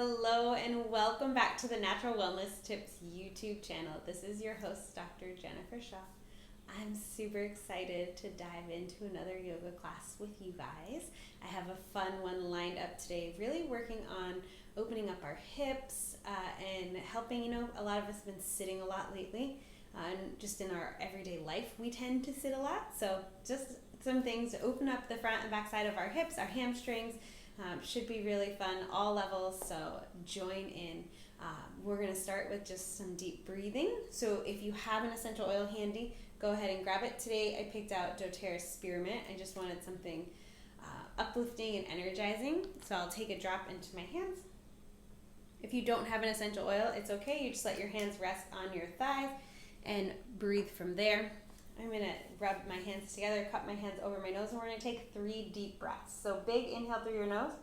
Hello and welcome back to the Natural Wellness Tips YouTube channel. This is your host, Dr. Jennifer Shaw. I'm super excited to dive into another yoga class with you guys. I have a fun one lined up today, really working on opening up our hips and helping, a lot of us have been sitting a lot lately. And just in our everyday life, we tend to sit a lot. So just some things to open up the front and back side of our hips, our hamstrings. Should be really fun, all levels, so join in. We're going to start with just some deep breathing. So if you have an essential oil handy, go ahead and grab it. Today I picked out doTERRA Spearmint. I just wanted something uplifting and energizing, so I'll take a drop into my hands. If you don't have an essential oil, it's okay. You just let your hands rest on your thighs and breathe from there. I'm going to rub my hands together, cup my hands over my nose, and we're going to take 3 deep breaths. So big inhale through your nose.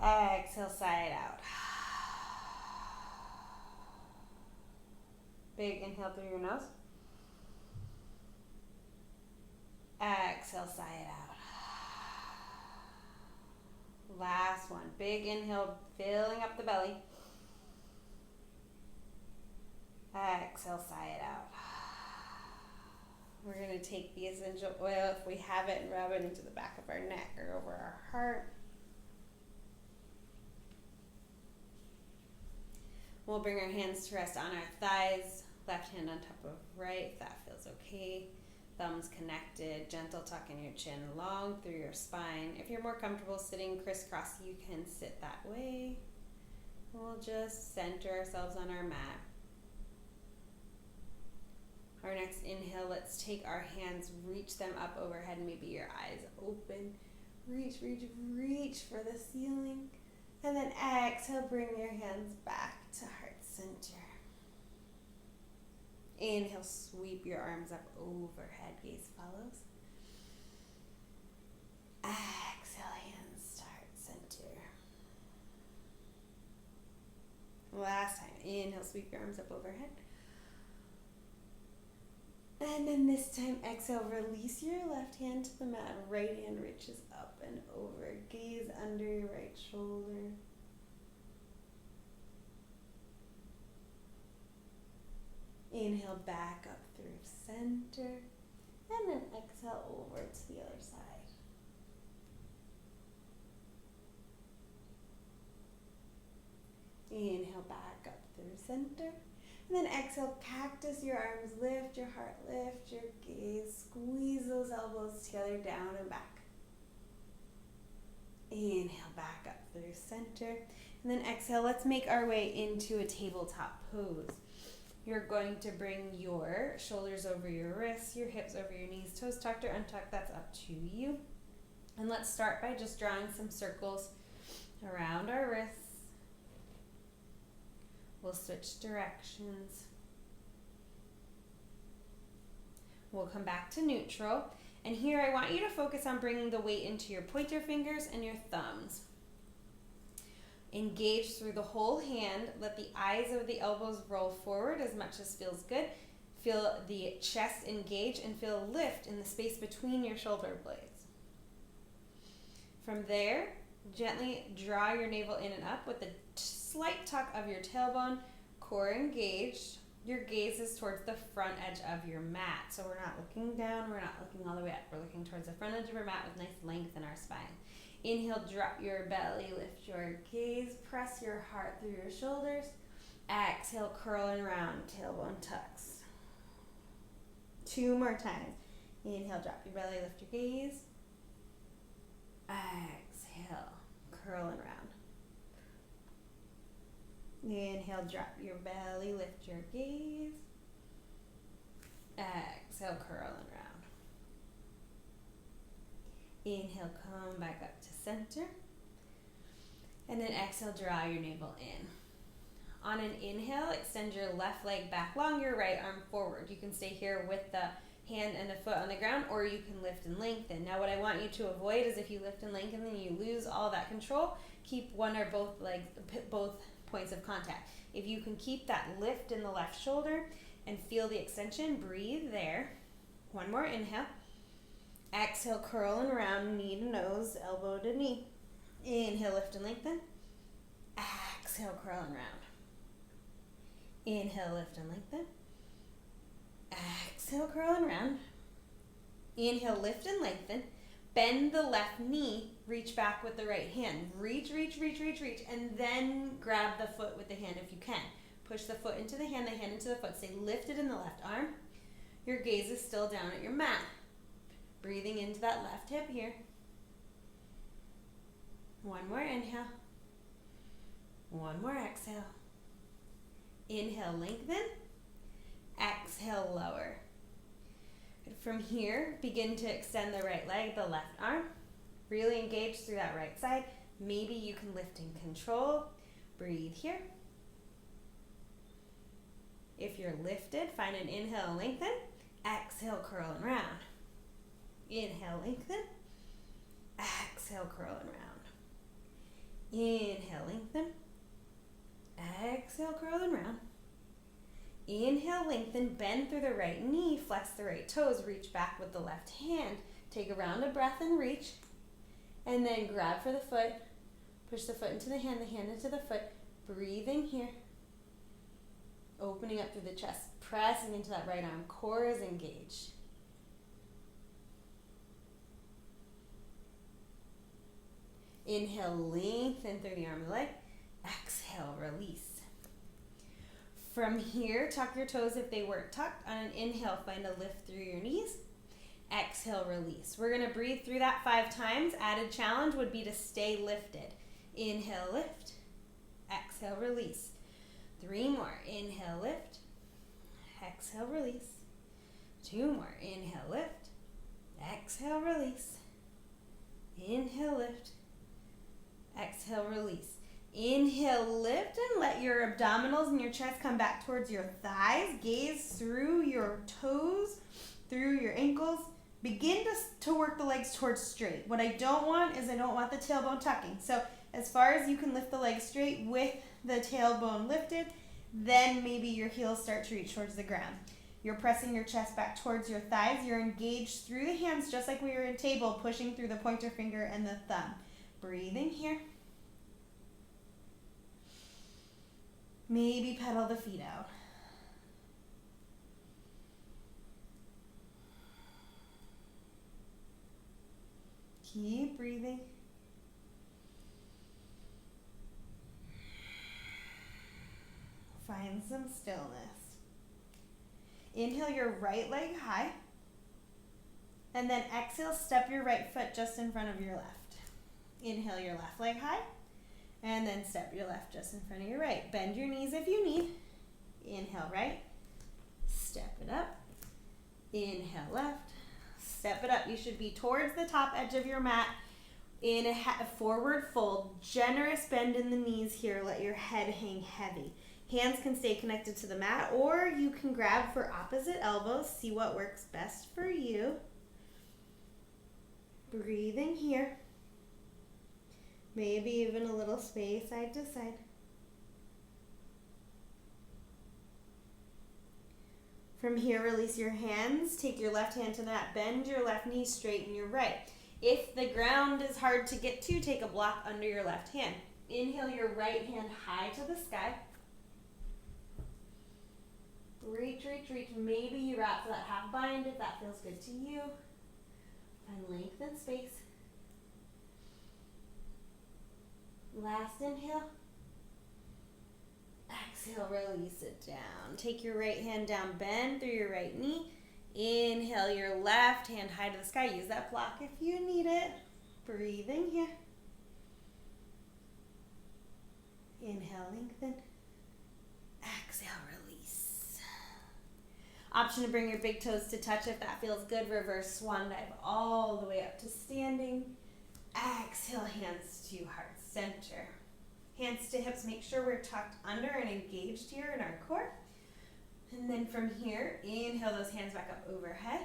Exhale, sigh it out. Big inhale through your nose. Exhale, sigh it out. Last one. Big inhale, filling up the belly. Exhale, sigh it out. We're going to take the essential oil, if we have it, and rub it into the back of our neck or over our heart. We'll bring our hands to rest on our thighs, left hand on top of right, if that feels okay. Thumbs connected, gentle tuck in your chin, long through your spine. If you're more comfortable sitting crisscross, you can sit that way. We'll just center ourselves on our mat. Our next inhale, let's take our hands, reach them up overhead, maybe your eyes open. Reach, reach, reach for the ceiling. And then exhale, bring your hands back to heart center. Inhale, sweep your arms up overhead, gaze follows. Exhale, hands to heart center. Last time, inhale, sweep your arms up overhead. And then this time, exhale, release your left hand to the mat. Right hand reaches up and over. Gaze under your right shoulder. Inhale, back up through center. And then exhale over to the other side. Inhale, back up through center. And then exhale, cactus your arms, lift your heart, lift your gaze, squeeze those elbows together, down and back. Inhale, back up through center. And then exhale, let's make our way into a tabletop pose. You're going to bring your shoulders over your wrists, your hips over your knees, toes tucked or untucked, that's up to you. And let's start by just drawing some circles around our wrists. We'll switch directions. We'll come back to neutral. And here I want you to focus on bringing the weight into your pointer fingers and your thumbs. Engage through the whole hand. Let the eyes of the elbows roll forward as much as feels good. Feel the chest engage and feel a lift in the space between your shoulder blades. From there, gently draw your navel in and up with the slight tuck of your tailbone, core engaged. Your gaze is towards the front edge of your mat. So we're not looking down, we're not looking all the way up. We're looking towards the front edge of our mat with nice length in our spine. Inhale, drop your belly, lift your gaze, press your heart through your shoulders. Exhale, curl and round, tailbone tucks. 2 more times. Inhale, drop your belly, lift your gaze. Exhale, curl and round. Inhale, drop your belly, lift your gaze. Exhale, curl and round. Inhale, come back up to center. And then exhale, draw your navel in. On an inhale, extend your left leg back long, your right arm forward. You can stay here with the hand and the foot on the ground, or you can lift and lengthen. Now what I want you to avoid is if you lift and lengthen, then you lose all that control. Keep one or both legs, both points of contact. If you can keep that lift in the left shoulder and feel the extension, breathe there. One more inhale. Exhale, curl and round, knee to nose, elbow to knee. Inhale, lift and lengthen. Exhale, curl and round. Inhale, lift and lengthen. Exhale, curl and round. Inhale, lift and lengthen. Bend the left knee, reach back with the right hand. Reach, and then grab the foot with the hand if you can. Push the foot into the hand into the foot. Stay lifted in the left arm. Your gaze is still down at your mat. Breathing into that left hip here. One more inhale. One more exhale. Inhale, lengthen. Exhale, lower. From here, begin to extend the right leg, the left arm. Really engage through that right side. Maybe you can lift and control. Breathe here. If you're lifted, find an inhale and lengthen. Exhale, curl and round. Inhale, lengthen. Exhale, curl and round. Inhale, lengthen. Exhale, curl and round. Inhale, lengthen, bend through the right knee, flex the right toes, reach back with the left hand. Take a round of breath and reach. And then grab for the foot. Push the foot into the hand into the foot. Breathing here. Opening up through the chest, pressing into that right arm. Core is engaged. Inhale, lengthen through the arm and the leg. Exhale, release. From here, tuck your toes if they weren't tucked. On an inhale, find a lift through your knees. Exhale, release. We're going to breathe through that 5 times. Added challenge would be to stay lifted. Inhale, lift. Exhale, release. 3 more. Inhale, lift. Exhale, release. 2 more. Inhale, lift. Exhale, release. Inhale, lift. Exhale, release. Inhale, lift, and let your abdominals and your chest come back towards your thighs. Gaze through your toes, through your ankles. Begin to work the legs towards straight. What I don't want is I don't want the tailbone tucking. So as far as you can lift the legs straight with the tailbone lifted, then maybe your heels start to reach towards the ground. You're pressing your chest back towards your thighs. You're engaged through the hands just like we were in table, pushing through the pointer finger and the thumb. Breathing here. Maybe pedal the feet out. Keep breathing. Find some stillness. Inhale your right leg high. And then exhale, step your right foot just in front of your left. Inhale your left leg high. And then step your left just in front of your right. Bend your knees if you need. Inhale right. Step it up. Inhale left. Step it up. You should be towards the top edge of your mat in a forward fold. Generous bend in the knees here. Let your head hang heavy. Hands can stay connected to the mat, or you can grab for opposite elbows. See what works best for you. Breathing here. Maybe even a little space side to side. From here, release your hands. Take your left hand to the mat. Bend your left knee, straighten your right. If the ground is hard to get to, take a block under your left hand. Inhale your right hand high to the sky. Reach, reach, reach. Maybe you wrap to that half bind if that feels good to you. Find length and space. Last inhale. Exhale, release it down. Take your right hand down, bend through your right knee. Inhale your left hand high to the sky. Use that block if you need it. Breathing here. Inhale, lengthen. Exhale, release. Option to bring your big toes to touch if that feels good. Reverse swan dive all the way up to standing. Exhale, hands to heart center. Hands to hips, make sure we're tucked under and engaged here in our core. And then from here, inhale those hands back up overhead.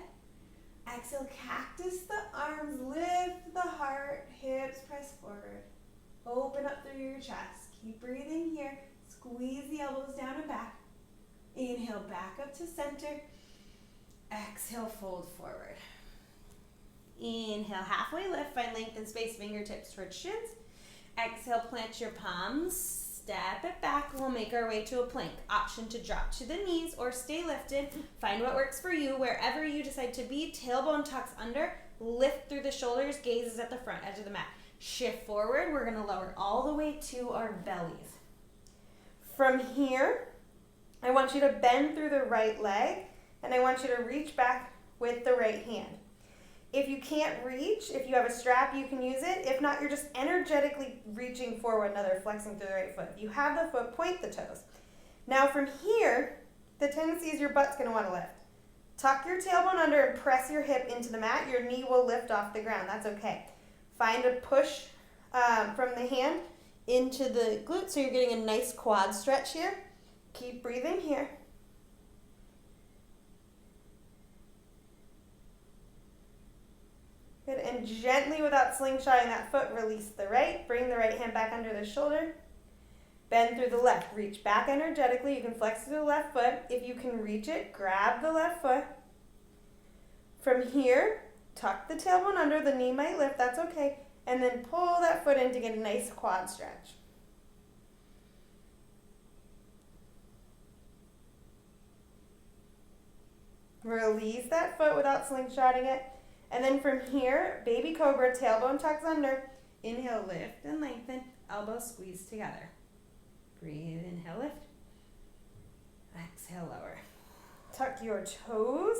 Exhale, cactus the arms, lift the heart, hips press forward. Open up through your chest. Keep breathing here. Squeeze the elbows down and back. Inhale, back up to center. Exhale, fold forward. Inhale, halfway lift, find length and space, fingertips towards shins. Exhale, plant your palms, step it back. We'll make our way to a plank. Option to drop to the knees or stay lifted. Find what works for you. Wherever you decide to be, tailbone tucks under, lift through the shoulders, gaze is at the front edge of the mat. Shift forward. We're going to lower all the way to our bellies. From here, I want you to bend through the right leg, and I want you to reach back with the right hand. If you can't reach, if you have a strap, you can use it. If not, you're just energetically reaching forward, another flexing through the right foot. If you have the foot, point the toes. Now from here, the tendency is your butt's going to want to lift. Tuck your tailbone under and press your hip into the mat. Your knee will lift off the ground. That's okay. Find a push from the hand into the glute so you're getting a nice quad stretch here. Keep breathing here. Good, and gently without slingshotting that foot, release the right. Bring the right hand back under the shoulder. Bend through the left. Reach back energetically. You can flex through the left foot. If you can reach it, grab the left foot. From here, tuck the tailbone under. The knee might lift. That's okay. And then pull that foot in to get a nice quad stretch. Release that foot without slingshotting it. And then from here, baby cobra, tailbone tucks under. Inhale, lift and lengthen. Elbows squeeze together. Breathe, inhale, lift. Exhale, lower. Tuck your toes.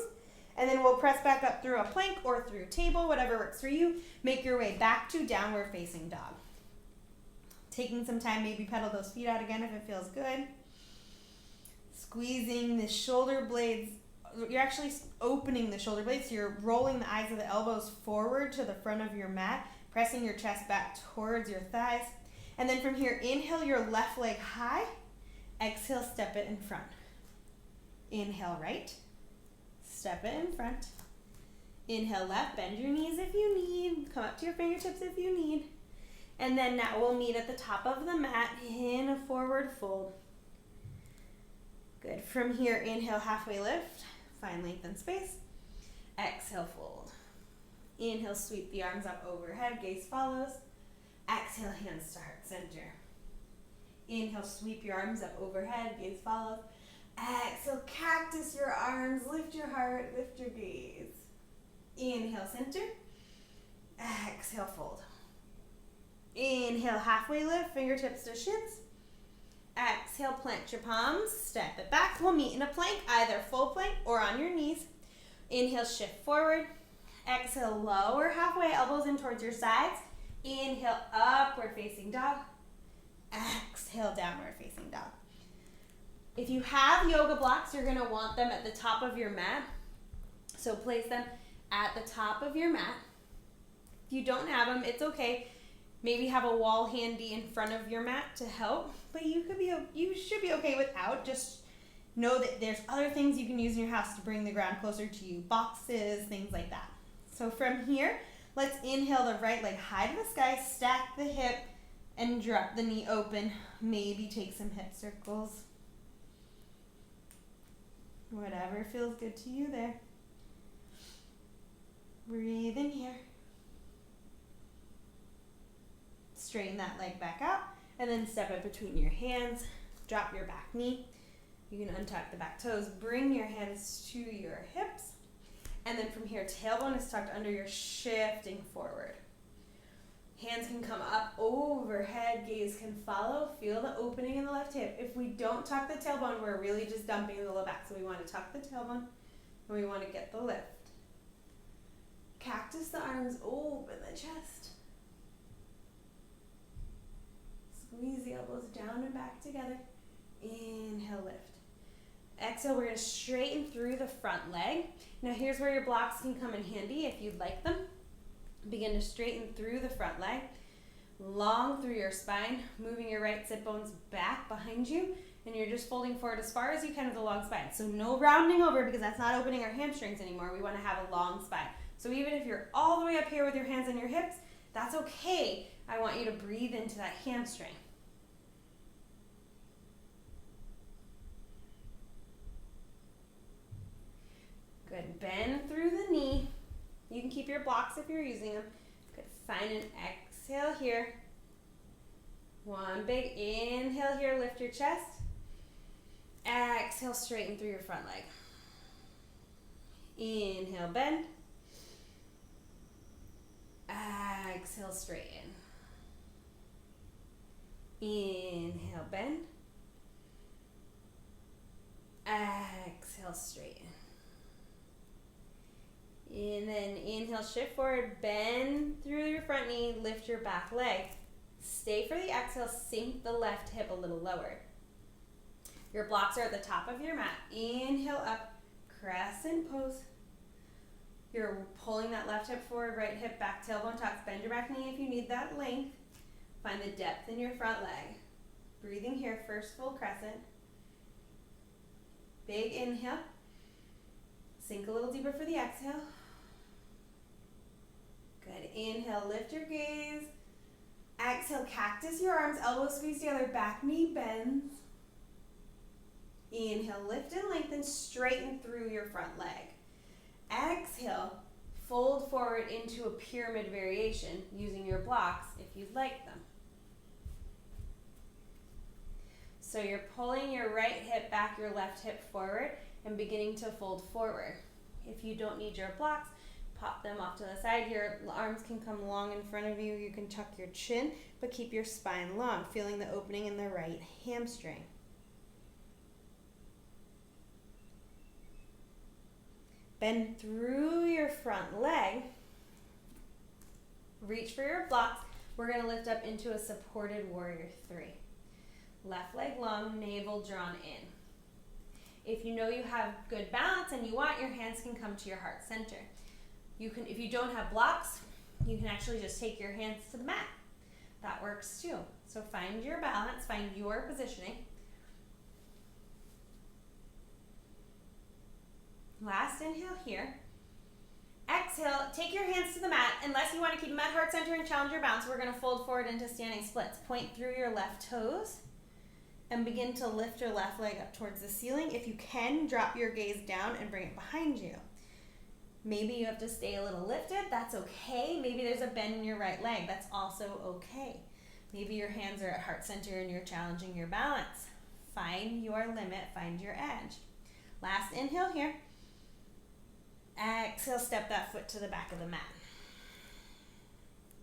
And then we'll press back up through a plank or through table, whatever works for you. Make your way back to downward facing dog. Taking some time, maybe pedal those feet out again if it feels good. Squeezing the shoulder blades. You're actually opening the shoulder blades. So you're rolling the eyes of the elbows forward to the front of your mat, pressing your chest back towards your thighs. And then from here, inhale your left leg high. Exhale, step it in front. Inhale right. Step it in front. Inhale left, bend your knees if you need. Come up to your fingertips if you need. And then now we'll meet at the top of the mat in a forward fold. Good. From here, inhale, halfway lift. Find length and space. Exhale, fold. Inhale, sweep the arms up overhead. Gaze follows. Exhale, hands to heart center. Inhale, sweep your arms up overhead. Gaze follows. Exhale, cactus your arms. Lift your heart. Lift your gaze. Inhale, center. Exhale, fold. Inhale, halfway lift. Fingertips to shins. Exhale, plant your palms, step it back. We'll meet in a plank, either full plank or on your knees. Inhale, shift forward. Exhale, lower halfway, elbows in towards your sides. Inhale, upward facing dog. Exhale, downward facing dog. If you have yoga blocks, you're going to want them at the top of your mat. So place them at the top of your mat. If you don't have them, it's okay. Maybe have a wall handy in front of your mat to help, but you should be okay without. Just know that there's other things you can use in your house to bring the ground closer to you. Boxes, things like that. So from here, let's inhale the right leg high to the sky, stack the hip, and drop the knee open. Maybe take some hip circles. Whatever feels good to you there. Breathe in here. Straighten that leg back out, and then step it between your hands. Drop your back knee. You can untuck the back toes. Bring your hands to your hips. And then from here, tailbone is tucked under, your shifting forward. Hands can come up overhead. Gaze can follow. Feel the opening in the left hip. If we don't tuck the tailbone, we're really just dumping the low back. So we want to tuck the tailbone, and we want to get the lift. Cactus the arms, open the chest. Squeeze the elbows down and back together. Inhale, lift. Exhale, we're going to straighten through the front leg. Now here's where your blocks can come in handy if you'd like them. Begin to straighten through the front leg. Long through your spine, moving your right sit bones back behind you, and you're just folding forward as far as you can with a long spine. So no rounding over, because that's not opening our hamstrings anymore. We want to have a long spine. So even if you're all the way up here with your hands on your hips, that's okay. I want you to breathe into that hamstring. Good. Bend through the knee. You can keep your blocks if you're using them. Good. Find an exhale here. One big inhale here, lift your chest. Exhale, straighten through your front leg. Inhale, bend. Exhale, straighten. Inhale, bend. Exhale, straighten. And then inhale, shift forward, bend through your front knee, lift your back leg. Stay for the exhale, sink the left hip a little lower. Your blocks are at the top of your mat. Inhale up, crescent pose. You're pulling that left hip forward, right hip back, tailbone tucks. Bend your back knee if you need that length. Find the depth in your front leg. Breathing here, first full crescent. Big inhale. Sink a little deeper for the exhale. Good. Inhale, lift your gaze. Exhale, cactus your arms, elbows squeeze together, back knee bends. Inhale, lift and lengthen, straighten through your front leg. Exhale, fold forward into a pyramid variation using your blocks if you'd like them. So you're pulling your right hip back, your left hip forward, and beginning to fold forward. If you don't need your blocks, pop them off to the side. Your arms can come long in front of you. You can tuck your chin, but keep your spine long, feeling the opening in the right hamstring. Bend through your front leg. Reach for your blocks. We're going to lift up into a supported warrior 3. Left leg long, navel drawn in. If you know you have good balance and you want, your hands can come to your heart center. You can, if you don't have blocks, you can actually just take your hands to the mat. That works too. So find your balance, find your positioning. Last inhale here. Exhale, take your hands to the mat. Unless you want to keep them at heart center and challenge your balance, we're going to fold forward into standing splits. Point through your left toes and begin to lift your left leg up towards the ceiling. If you can, drop your gaze down and bring it behind you. Maybe you have to stay a little lifted. That's okay. Maybe there's a bend in your right leg. That's also okay. Maybe your hands are at heart center and you're challenging your balance. Find your limit. Find your edge. Last inhale here. Exhale, step that foot to the back of the mat.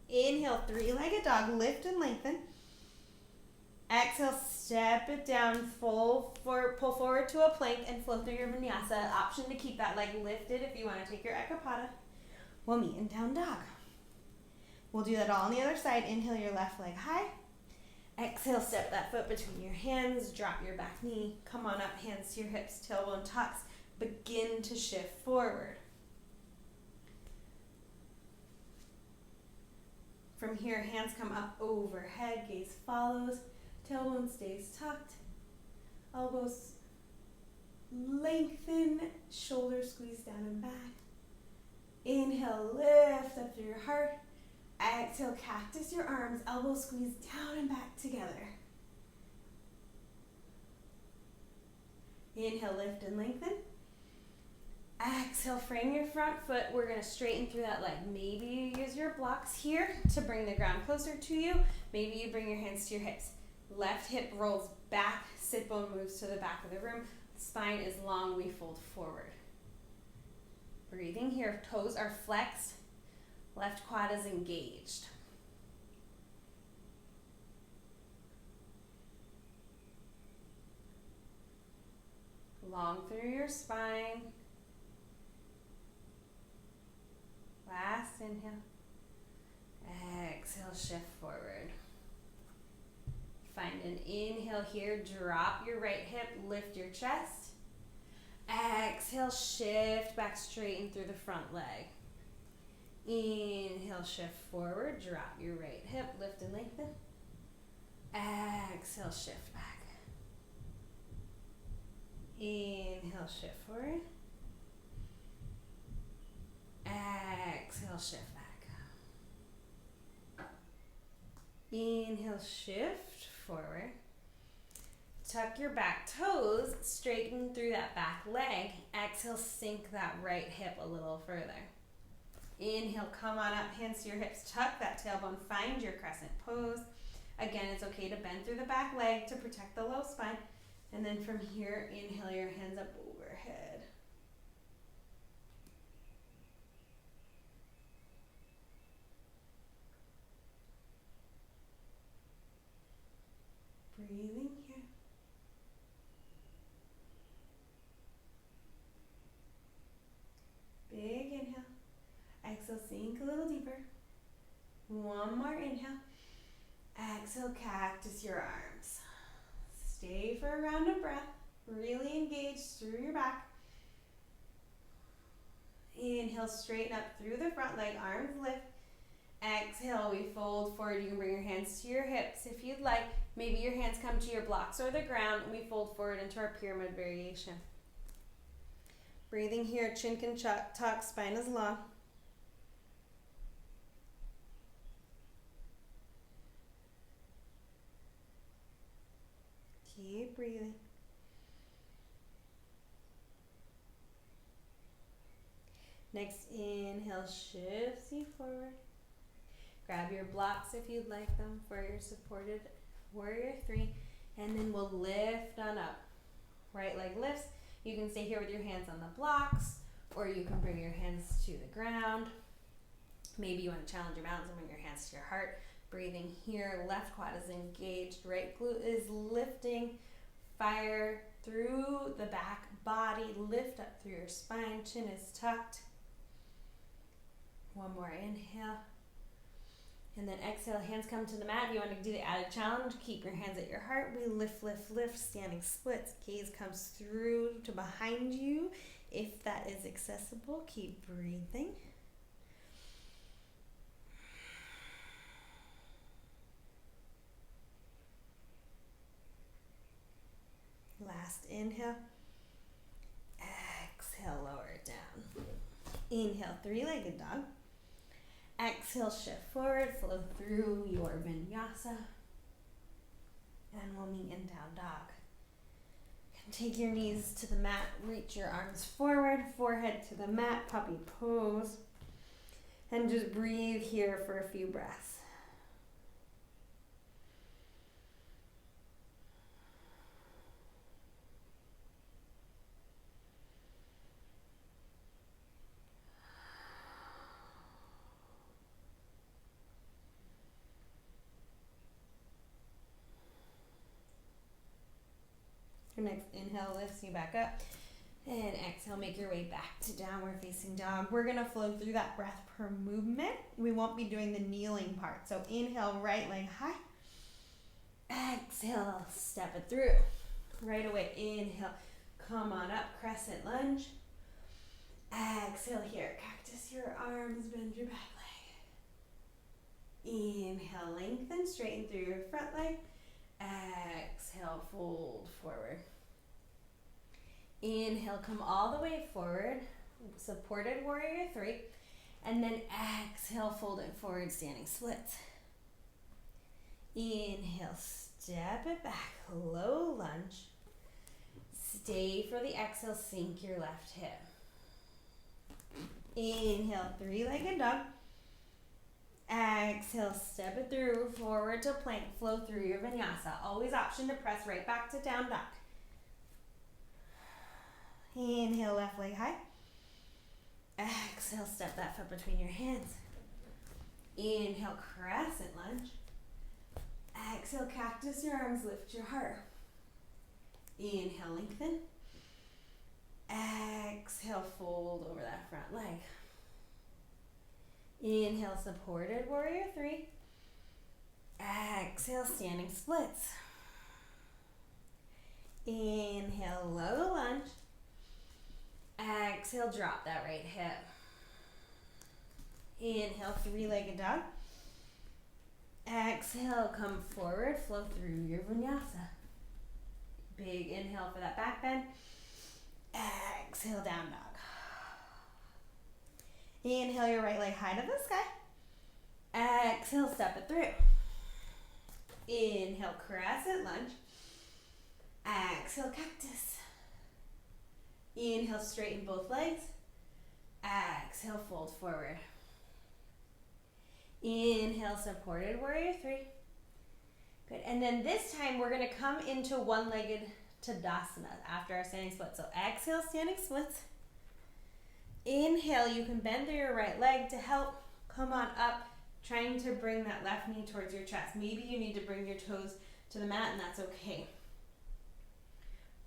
Inhale, three-legged dog, lift and lengthen. Exhale, step it down, pull forward to a plank and flow through your vinyasa. Option to keep that leg lifted if you want to take your ekapada. We'll meet in down dog. We'll do that all on the other side. Inhale your left leg high. Exhale, step that foot between your hands, drop your back knee, come on up, hands to your hips, tailbone tucks. Begin to shift forward. From here, hands come up overhead, gaze follows, tailbone stays tucked, elbows lengthen, shoulders squeeze down and back. Inhale, lift up through your heart. Exhale, cactus your arms, elbows squeeze down and back together. Inhale, lift and lengthen. Exhale, frame your front foot. We're going to straighten through that leg. Maybe you use your blocks here to bring the ground closer to you. Maybe you bring your hands to your hips. Left hip rolls back, sit bone moves to the back of the room. Spine is long, we fold forward. Breathing here, toes are flexed, left quad is engaged. Long through your spine. Last inhale. Exhale, shift forward. Find an inhale here. Drop your right hip, lift your chest. Exhale, shift back, straighten through the front leg. Inhale, shift forward. Drop your right hip, lift and lengthen. Exhale, shift back. Inhale, shift forward. Exhale, shift back. Inhale, shift forward. Tuck your back toes, straighten through that back leg. Exhale, sink that right hip a little further. Inhale, come on up, hands to your hips, tuck that tailbone, find your crescent pose. Again, it's okay to bend through the back leg to protect the low spine. And then from here, inhale your hands up overhead. Breathing here. Big inhale. Exhale, sink a little deeper. One more inhale. Exhale, cactus your arms. Stay for a round of breath. Really engage through your back. Inhale, straighten up through the front leg, arms lift. Exhale, we fold forward. You can bring your hands to your hips if you'd like. Maybe your hands come to your blocks or the ground, and we fold forward into our pyramid variation. Breathing here, chin can tuck, spine is long. Keep breathing. Next inhale shifts you forward. Grab your blocks if you'd like them for your supported warrior 3. And then we'll lift on up. Right leg lifts. You can stay here with your hands on the blocks, or you can bring your hands to the ground. Maybe you want to challenge your mountains and bring your hands to your heart. Breathing here, left quad is engaged, right glute is lifting. Fire through the back body, lift up through your spine, chin is tucked. One more inhale. And then exhale, hands come to the mat. If you want to do the added challenge, keep your hands at your heart. We lift, lift, lift, standing splits. Gaze comes through to behind you. If that is accessible, keep breathing. Last inhale. Exhale, lower it down. Inhale, three-legged dog. Exhale, shift forward, flow through your vinyasa. And we'll meet in down dog. Take your knees to the mat, reach your arms forward, forehead to the mat, puppy pose. And just breathe here for a few breaths. Your next inhale lifts you back up. And exhale, make your way back to downward facing dog. We're going to flow through that breath per movement. We won't be doing the kneeling part. So inhale, right leg high. Exhale, step it through. Right away, inhale, come on up, crescent lunge. Exhale here, cactus your arms, bend your back leg. Inhale, lengthen, straighten through your front leg. Exhale, fold forward. Inhale, come all the way forward, supported warrior 3. And then exhale, fold it forward, standing splits. Inhale, step it back, low lunge. Stay for the exhale, sink your left hip. Inhale, three-legged dog. Exhale, step it through, forward to plank, flow through your vinyasa. Always option to press right back to down dog. Inhale, left leg high. Exhale, step that foot between your hands. Inhale, crescent lunge. Exhale, cactus your arms, lift your heart. Inhale, lengthen. Exhale, fold over that front leg. Inhale, supported warrior 3. Exhale, standing splits. Inhale, low lunge. Exhale, drop that right hip. Inhale, three-legged dog. Exhale, come forward, flow through your vinyasa. Big inhale for that back bend. Exhale, down dog. Inhale your right leg high to the sky. Exhale, step it through. Inhale, crescent lunge. Exhale, cactus. Inhale, straighten both legs. Exhale, fold forward. Inhale, supported warrior 3. Good. And then this time we're going to come into one-legged Tadasana after our standing splits. So exhale, standing splits. Inhale, you can bend through your right leg to help. Come on up, trying to bring that left knee towards your chest. Maybe you need to bring your toes to the mat, and that's okay.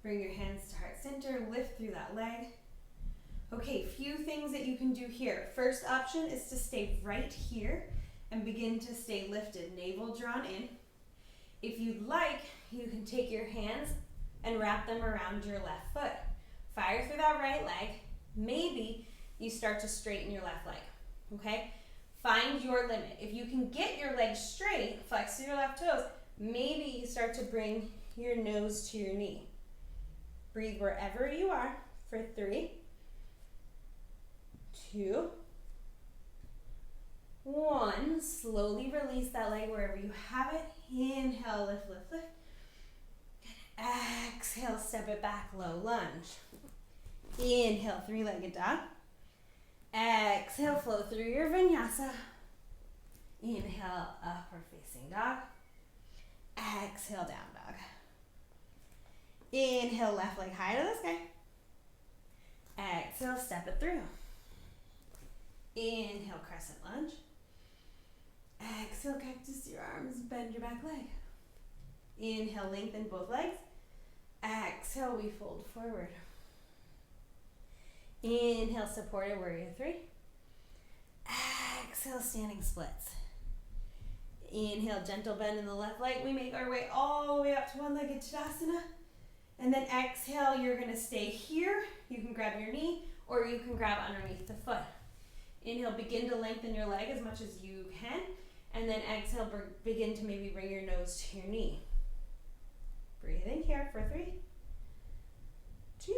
Bring your hands to heart center, lift through that leg. Okay, few things that you can do here. First option is to stay right here and begin to stay lifted, navel drawn in. If you'd like, you can take your hands and wrap them around your left foot. Fire through that right leg. Maybe you start to straighten your left leg, okay? Find your limit. If you can get your legs straight, flex through your left toes, maybe you start to bring your nose to your knee. Breathe wherever you are for 3, 2, 1. Slowly release that leg wherever you have it. Inhale, lift, lift, lift. Exhale, step it back, low lunge. Inhale, 3-legged dog. Exhale, flow through your vinyasa. Inhale, upward facing dog. Exhale, down dog. Inhale, left leg high to the sky. Exhale, step it through. Inhale, crescent lunge. Exhale, cactus your arms, bend your back leg. Inhale, lengthen both legs. Exhale, we fold forward. Inhale, supported warrior 3. Exhale, standing splits. Inhale, gentle bend in the left leg. We make our way all the way up to one-legged Tadasana. And then exhale, you're going to stay here. You can grab your knee or you can grab underneath the foot. Inhale, begin to lengthen your leg as much as you can. And then exhale, begin to maybe bring your nose to your knee. Breathe in here for 3, 2,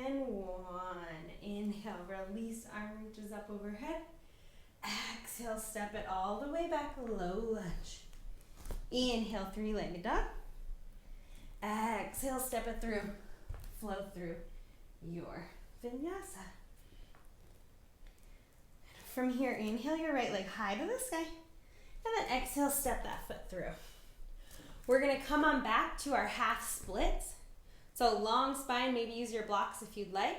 and 1. Inhale, release, arm reaches up overhead. Exhale, step it all the way back, low lunge. Inhale, 3-legged dog. Exhale, step it through, flow through your vinyasa. From here, inhale your right leg high to the sky, and then exhale, step that foot through. We're gonna come on back to our half splits. So long spine, maybe use your blocks if you'd like.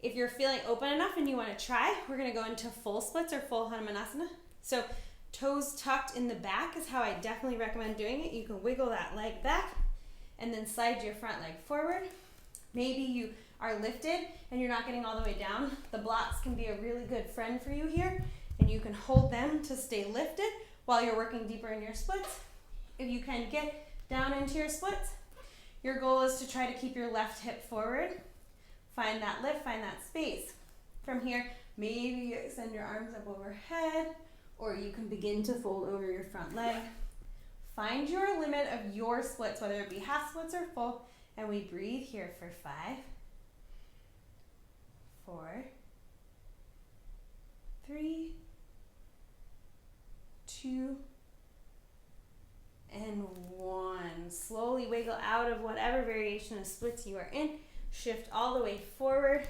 If you're feeling open enough and you wanna try, we're gonna go into full splits or full Hanumanasana. So toes tucked in the back is how I definitely recommend doing it. You can wiggle that leg back and then slide your front leg forward. Maybe you are lifted and you're not getting all the way down. The blocks can be a really good friend for you here, and you can hold them to stay lifted while you're working deeper in your splits. If you can get down into your splits, your goal is to try to keep your left hip forward. Find that lift, find that space. From here, maybe you extend your arms up overhead, or you can begin to fold over your front leg. Find your limit of your splits, whether it be half splits or full, and we breathe here for 5, 4, 3, 2, and 1. Slowly wiggle out of whatever variation of splits you are in. Shift all the way forward.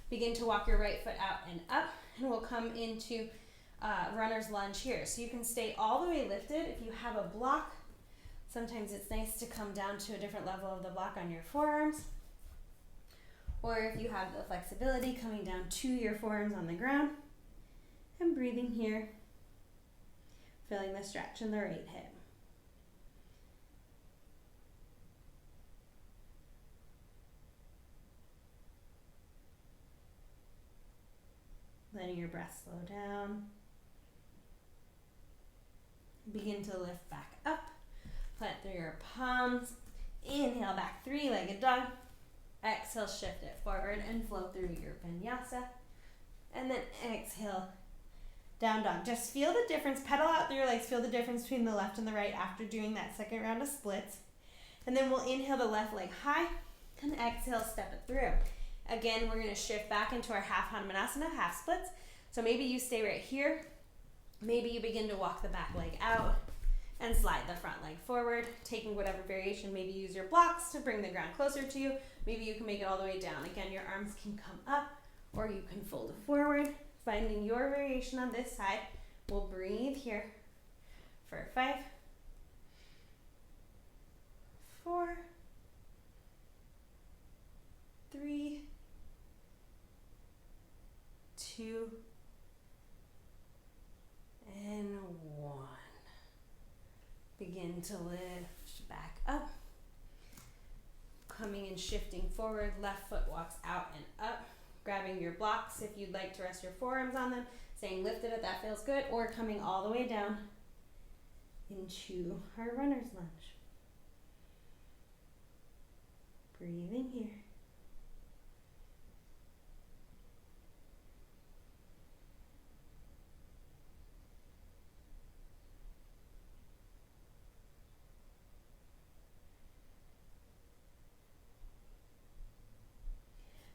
Begin to walk your right foot out and up, and we'll come into runner's lunge here. So you can stay all the way lifted. If you have a block, sometimes it's nice to come down to a different level of the block on your forearms. Or if you have the flexibility, coming down to your forearms on the ground and breathing here, feeling the stretch in the right hip. Letting your breath slow down. Begin to lift back up. Plant through your palms. Inhale back, 3-legged dog. Exhale, shift it forward and flow through your vinyasa. And then exhale, down dog. Just feel the difference. Pedal out through your legs. Feel the difference between the left and the right after doing that second round of splits. And then we'll inhale the left leg high and exhale, step it through. Again, we're going to shift back into our half Hanumanasana, half splits. So maybe you stay right here. Maybe you begin to walk the back leg out and slide the front leg forward, taking whatever variation. Maybe use your blocks to bring the ground closer to you. Maybe you can make it all the way down. Again, your arms can come up or you can fold forward. Finding your variation on this side. We'll breathe here for 5, 4, 3, 2, and 1. Begin to lift back up. Coming and shifting forward, left foot walks out and up. Grabbing your blocks if you'd like to rest your forearms on them. Staying lifted if that feels good, or coming all the way down into our runner's lunge. Breathing here.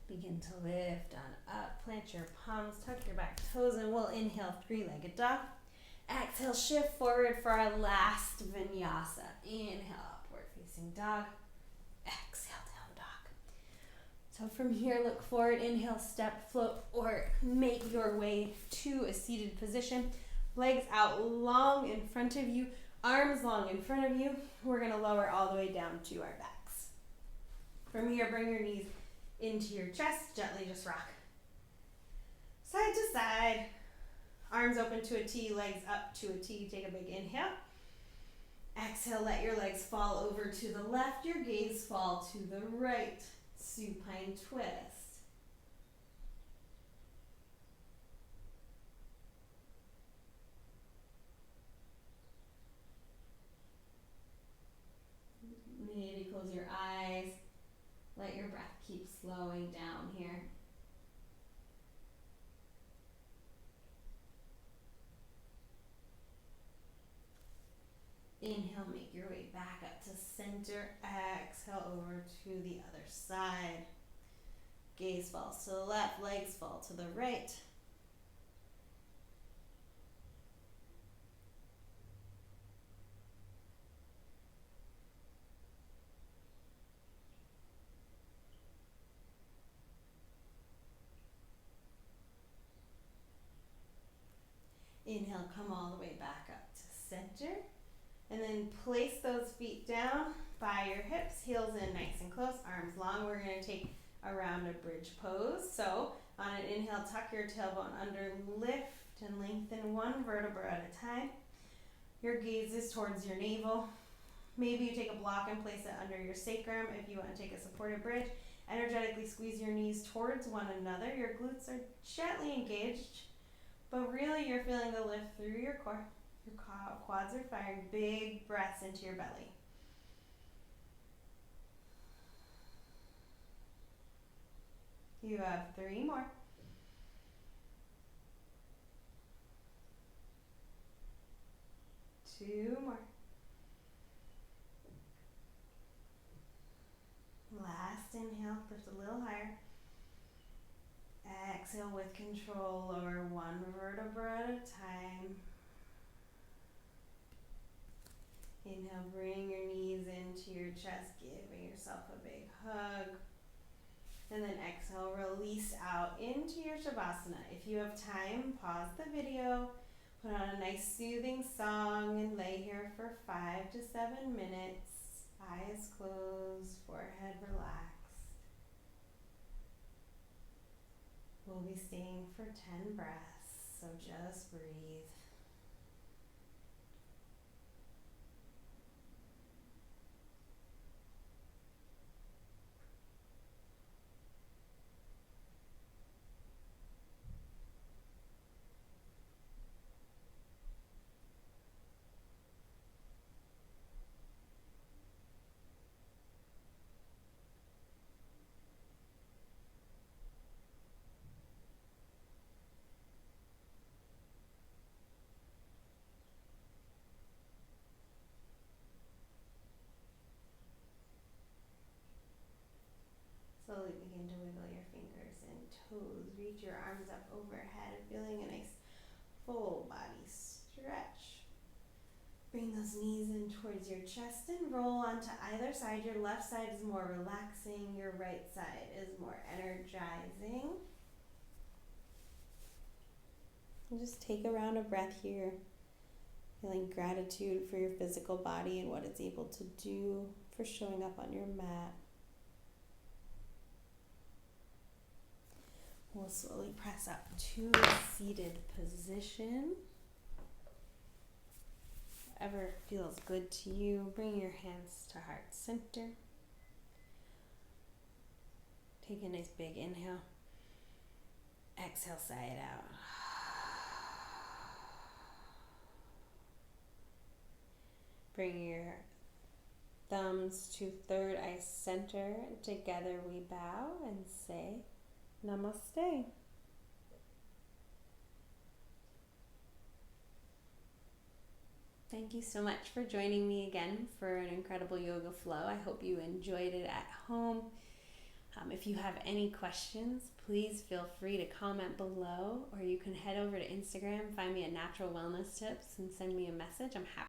Begin to lift on up, plant your palms, tuck your back toes, and we'll inhale, three-legged dog. Exhale, shift forward for our last vinyasa. Inhale, upward facing dog. Exhale, down dog. So from here, look forward, inhale, step, float, or make your way to a seated position. Legs out long in front of you, arms long in front of you. We're gonna lower all the way down to our backs. From here, bring your knees into your chest, gently just rock. Side to side, arms open to a T, legs up to a T. Take a big inhale. Exhale, let your legs fall over to the left, your gaze fall to the right. Supine twist. Maybe close your eyes. Let your breath keep slowing down here. Inhale, make your way back up to center. Exhale over to the other side. Gaze falls to the left, legs fall to the right. Inhale, come all the way back up to center. And then place those feet down by your hips, heels in nice and close, arms long. We're going to take around a bridge pose. So on an inhale, tuck your tailbone under, lift and lengthen one vertebra at a time. Your gaze is towards your navel. Maybe you take a block and place it under your sacrum if you want to take a supported bridge. Energetically squeeze your knees towards one another. Your glutes are gently engaged, but really you're feeling the lift through your core. Your quads are firing big breaths into your belly. You have 3 more. 2 more. Last inhale, lift a little higher. Exhale with control, lower one vertebra at a time. Inhale, bring your knees into your chest, giving yourself a big hug. And then exhale, release out into your Shavasana. If you have time, pause the video, put on a nice soothing song, and lay here for 5 to 7 minutes. Eyes closed, forehead relaxed. We'll be staying for 10 breaths, so just breathe. Slowly begin to wiggle your fingers and toes. Reach your arms up overhead, feeling a nice full body stretch. Bring those knees in towards your chest and roll onto either side. Your left side is more relaxing. Your right side is more energizing. And just take a round of breath here. Feeling gratitude for your physical body and what it's able to do for showing up on your mat. We'll slowly press up to a seated position. Whatever feels good to you, bring your hands to heart center. Take a nice big inhale. Exhale, sigh it out. Bring your thumbs to third eye center. Together we bow and say Namaste. Thank you so much for joining me again for an incredible yoga flow. I hope you enjoyed it at home. If you have any questions, please feel free to comment below, or you can head over to Instagram, find me at Natural Wellness Tips, and send me a message. I'm happy